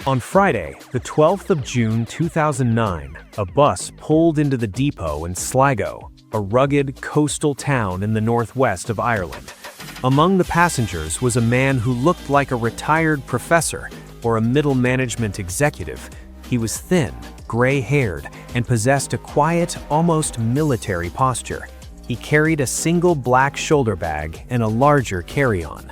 On Friday, the 12th of June 2009, a bus pulled into the depot in Sligo, a rugged coastal town in the northwest of Ireland. Among the passengers was a man who looked like a retired professor or a middle management executive. He was thin, gray-haired, and possessed a quiet, almost military posture. He carried a single black shoulder bag and a larger carry-on.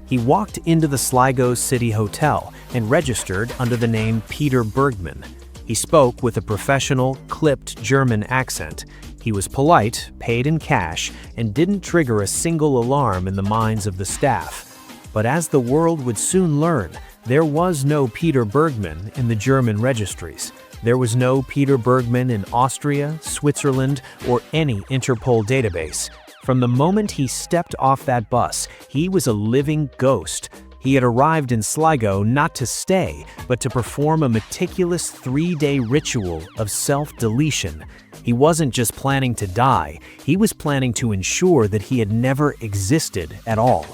He walked into the Sligo City Hotel and registered under the name Peter Bergmann. He spoke with a professional, clipped German accent. He was polite, paid in cash, and didn't trigger a single alarm in the minds of the staff. But as the world would soon learn, there was no Peter Bergmann in the German registries. There was no Peter Bergmann in Austria, Switzerland, or any Interpol database. From the moment he stepped off that bus, he was a living ghost. He had arrived in Sligo not to stay, but to perform a meticulous 3-day ritual of self-deletion. He wasn't just planning to die, he was planning to ensure that he had never existed at all.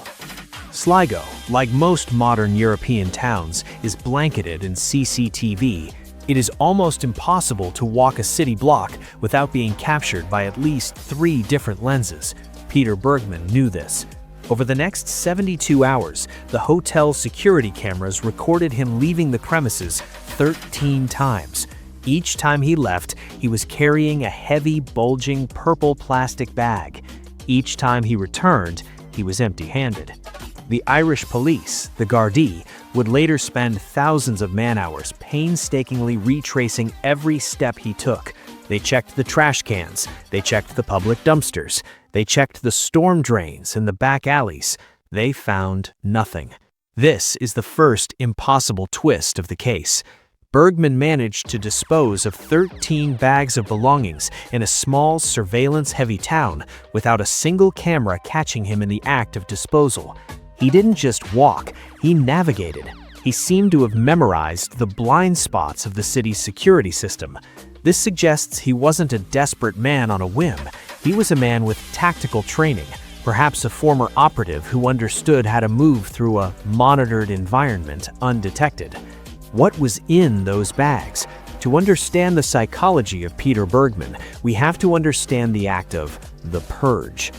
Sligo, like most modern European towns, is blanketed in CCTV. It is almost impossible to walk a city block without being captured by at least 3 different lenses. Peter Bergmann knew this. Over the next 72 hours, the hotel security cameras recorded him leaving the premises 13 times. Each time he left, he was carrying a heavy, bulging purple plastic bag. Each time he returned, he was empty-handed. The Irish police, the Gardaí, would later spend thousands of man-hours painstakingly retracing every step he took. They checked the trash cans, they checked the public dumpsters, they checked the storm drains and the back alleys. They found nothing. This is the first impossible twist of the case. Bergmann managed to dispose of 13 bags of belongings in a small, surveillance-heavy town without a single camera catching him in the act of disposal. He didn't just walk, he navigated. He seemed to have memorized the blind spots of the city's security system. This suggests he wasn't a desperate man on a whim. He was a man with tactical training, perhaps a former operative who understood how to move through a monitored environment undetected. What was in those bags? To understand the psychology of Peter Bergmann, we have to understand the act of the purge.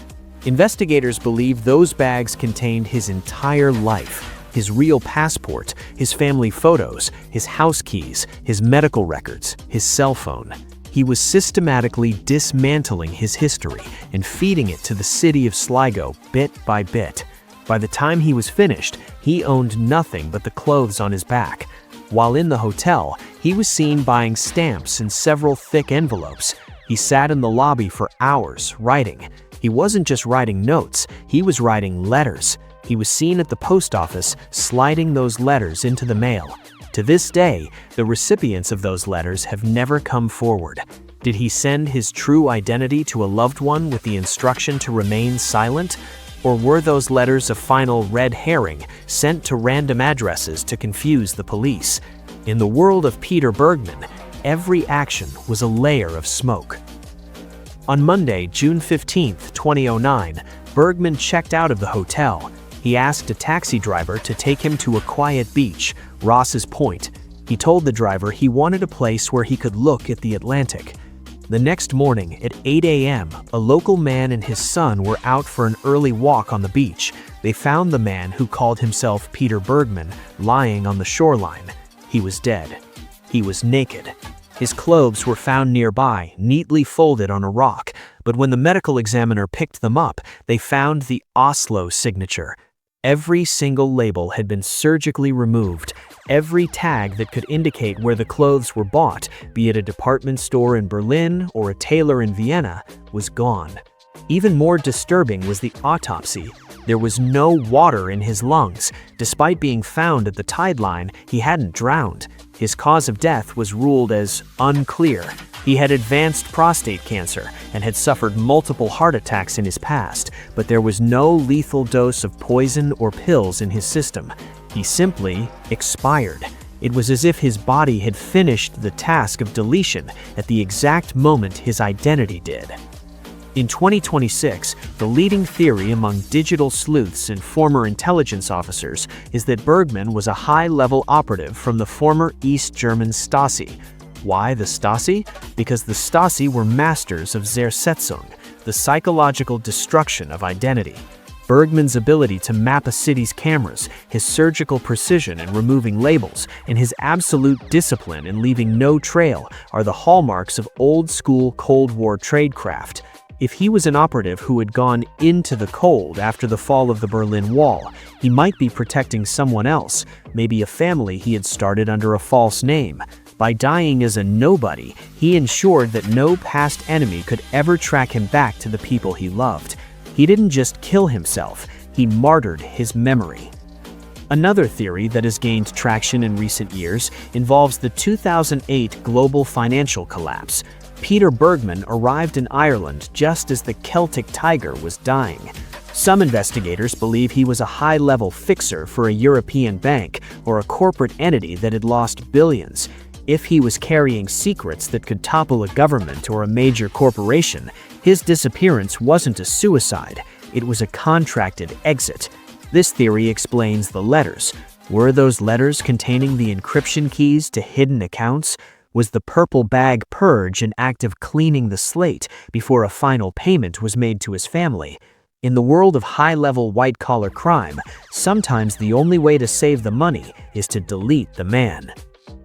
Investigators believe those bags contained his entire life, his real passport, his family photos, his house keys, his medical records, his cell phone. He was systematically dismantling his history and feeding it to the city of Sligo bit by bit. By the time he was finished, he owned nothing but the clothes on his back. While in the hotel, he was seen buying stamps in several thick envelopes. He sat in the lobby for hours writing. He wasn't just writing notes, he was writing letters. He was seen at the post office sliding those letters into the mail. To this day, the recipients of those letters have never come forward. Did he send his true identity to a loved one with the instruction to remain silent? Or were those letters a final red herring sent to random addresses to confuse the police? In the world of Peter Bergmann, every action was a layer of smoke. On Monday, June 15, 2009, Bergmann checked out of the hotel. He asked a taxi driver to take him to a quiet beach, Ross's Point. He told the driver he wanted a place where he could look at the Atlantic. The next morning at 8 a.m., a local man and his son were out for an early walk on the beach. They found the man who called himself Peter Bergmann lying on the shoreline. He was dead. He was naked. His clothes were found nearby, neatly folded on a rock, but when the medical examiner picked them up, they found the Oslo Signature. Every single label had been surgically removed. Every tag that could indicate where the clothes were bought, be it a department store in Berlin or a tailor in Vienna, was gone. Even more disturbing was the autopsy. There was no water in his lungs. Despite being found at the tide line, he hadn't drowned. His cause of death was ruled as unclear. He had advanced prostate cancer and had suffered multiple heart attacks in his past, but there was no lethal dose of poison or pills in his system. He simply expired. It was as if his body had finished the task of deletion at the exact moment his identity did. In 2026, the leading theory among digital sleuths and former intelligence officers is that Bergmann was a high-level operative from the former East German Stasi. Why the Stasi? Because the Stasi were masters of Zersetzung, the psychological destruction of identity. Bergmann's ability to map a city's cameras, his surgical precision in removing labels, and his absolute discipline in leaving no trail are the hallmarks of old-school Cold War tradecraft. If he was an operative who had gone into the cold after the fall of the Berlin Wall, he might be protecting someone else, maybe a family he had started under a false name. By dying as a nobody, he ensured that no past enemy could ever track him back to the people he loved. He didn't just kill himself, he martyred his memory. Another theory that has gained traction in recent years involves the 2008 global financial collapse. Peter Bergmann arrived in Ireland just as the Celtic Tiger was dying. Some investigators believe he was a high-level fixer for a European bank or a corporate entity that had lost billions. If he was carrying secrets that could topple a government or a major corporation, his disappearance wasn't a suicide, it was a contracted exit. This theory explains the letters. Were those letters containing the encryption keys to hidden accounts? Was the purple bag purge an act of cleaning the slate before a final payment was made to his family? In the world of high-level white-collar crime, sometimes the only way to save the money is to delete the man.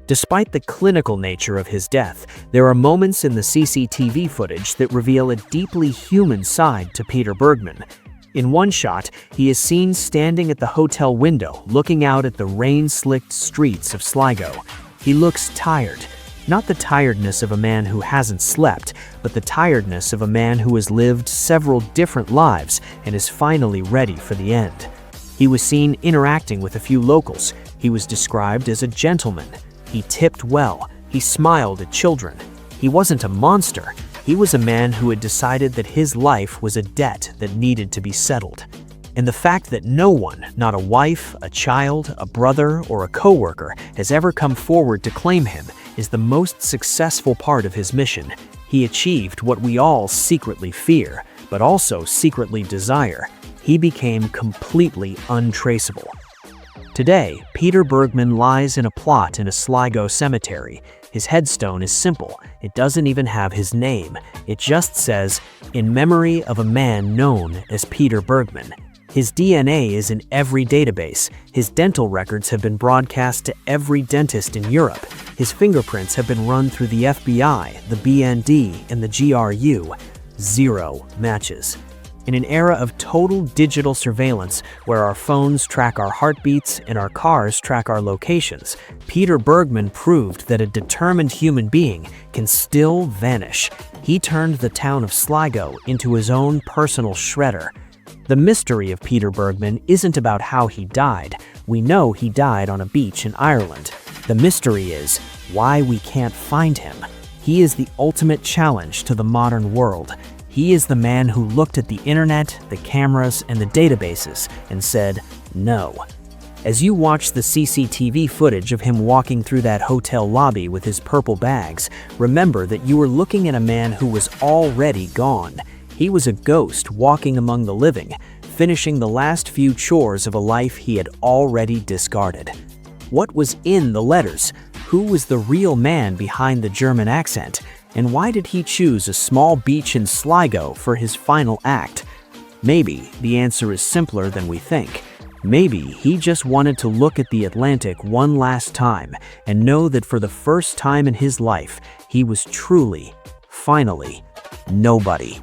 Despite the clinical nature of his death, there are moments in the CCTV footage that reveal a deeply human side to Peter Bergmann. In one shot, he is seen standing at the hotel window looking out at the rain-slicked streets of Sligo. He looks tired. Not the tiredness of a man who hasn't slept, but the tiredness of a man who has lived several different lives and is finally ready for the end. He was seen interacting with a few locals. He was described as a gentleman. He tipped well. He smiled at children. He wasn't a monster. He was a man who had decided that his life was a debt that needed to be settled. And the fact that no one, not a wife, a child, a brother, or a coworker, has ever come forward to claim him is the most successful part of his mission. He achieved what we all secretly fear, but also secretly desire. He became completely untraceable. Today, Peter Bergmann lies in a plot in a Sligo cemetery. His headstone is simple. It doesn't even have his name. It just says, "In memory of a man known as Peter Bergmann." His DNA is in every database. His dental records have been broadcast to every dentist in Europe. His fingerprints have been run through the FBI, the BND, and the GRU. Zero matches. In an era of total digital surveillance, where our phones track our heartbeats and our cars track our locations, Peter Bergmann proved that a determined human being can still vanish. He turned the town of Sligo into his own personal shredder. The mystery of Peter Bergmann isn't about how he died. We know he died on a beach in Ireland. The mystery is why we can't find him. He is the ultimate challenge to the modern world. He is the man who looked at the internet, the cameras, and the databases and said, no. As you watch the CCTV footage of him walking through that hotel lobby with his purple bags, remember that you are looking at a man who was already gone. He was a ghost walking among the living, finishing the last few chores of a life he had already discarded. What was in the letters? Who was the real man behind the German accent? And why did he choose a small beach in Sligo for his final act? Maybe the answer is simpler than we think. Maybe he just wanted to look at the Atlantic one last time and know that for the first time in his life, he was truly, finally, nobody.